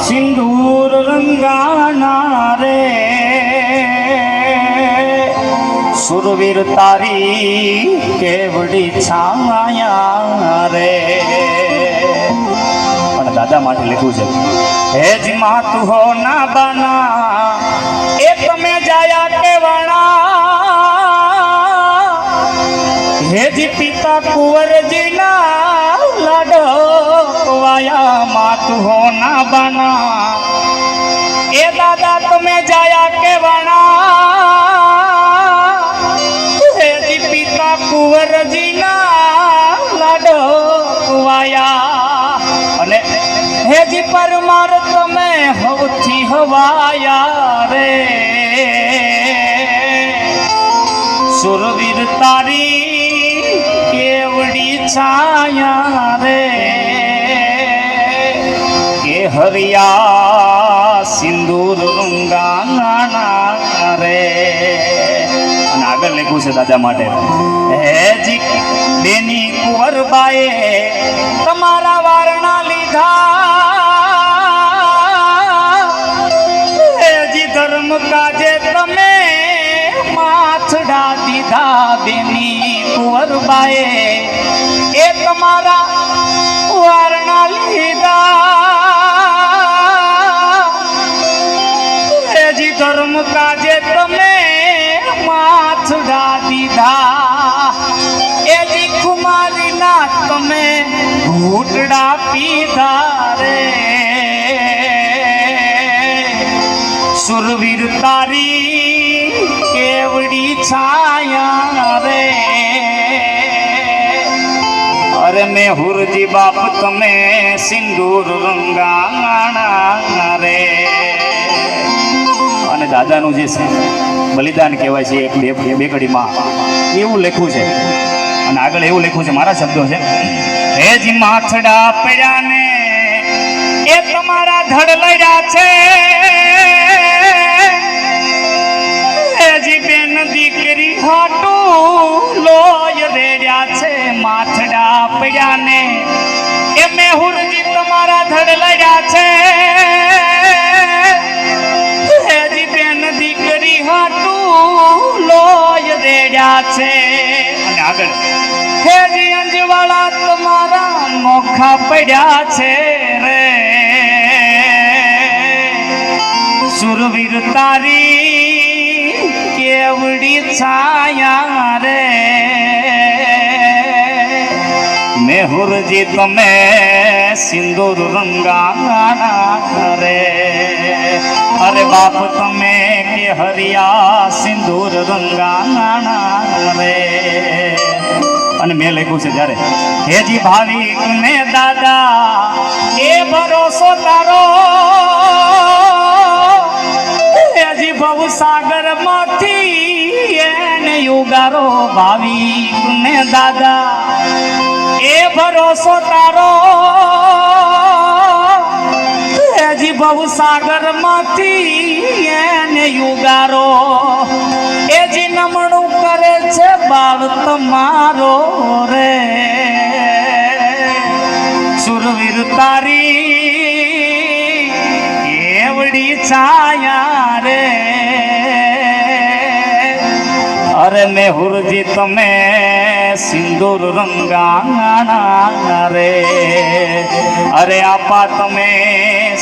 સિંદૂર રંગાના રે સુરવીર તારી કેવડી છાયા રે. પણ દાદા માટે લખ્યું છે, હે જી માતુ હો ના બના એ તમે જાયા કેવણા, હે જી પિતા કુંવરજી ના લાડકવાયા માતુ હો ના બના એ દાદા તમે જાયા કેવણા, હે જી પિતા કુંવરજી ના લાડકવાયા અને હે જી પરમાર તમે હવથી હવાયા રે સુરવીર તારી કેવડી છાયા રે કે હરિયા સિંદૂર રંગાના રે. અને આગળ લખ્યું છે દાદા માટે, હે જી બેની કુંવરબાએ તમારા વારણા લીધા, હે જી ધર્મ કાજે તમે માથડા દીધા. બેની કુંવરબાએ એ તમારા વારણા લીધા, હે જી ધર્મ કાજે તમે માથડા દીધા. એ જી કુમારીના તમે ઘૂંટડા પીધા રે સુરવીર તારી કેવડી છાયા રે. અરે મેં હુરજી બાપ તમે સિંદૂર રંગાણા રે. અને દાદાનું જે છે બલિદાન કહેવાય છે એક બે કડીમાં એવું લખ્યું છે. અને આગળ એવું લખ્યું છે, મારા શબ્દો છે, હે જી માથડા પડ્યા ને એ તમારા ધડ લડ્યા છે, હે જી બેન દીકરી હાટું લોય રેડ્યા છે. માથડા પડ્યા ને એ મેહુરજી તમારા ધડ લડ્યા છે, હે જી બેન દીકરી હાટું લોય રેડ્યા છે. અને આગળ હે જી અંજવાળા તમારા નોખા પડ્યા છે રે સુરવીર તારી કેવડી છાયા રે મેહુરજી તમે સિંદૂર રંગાણા રે. અરે બાપ તમે કે હરિયા સિંદૂર રંગાણા રે. અને મેં લખ્યું છે જ્યારે, હે જી ભાવિક ને દાદા એ ભરોસો તારો, હે જી ભવસાગર માંથી એને યુગારો. ભાવિક ને દાદા એ ભરોસો તારો, હે જી ભવસાગર માંથી એને યુગારો. એ જી નમણું કરે છે બાળ તમારો રે સુરવીર તારી કેવડી છાયા રે. અરે મેહુરજી તમે સિંદૂર રંગાણા રે. અરે આપા તમે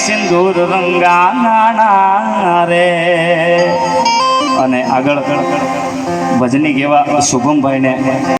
સિંદૂર રંગાણા રે. અને આગળ ભજની કેવા શુભમભાઈને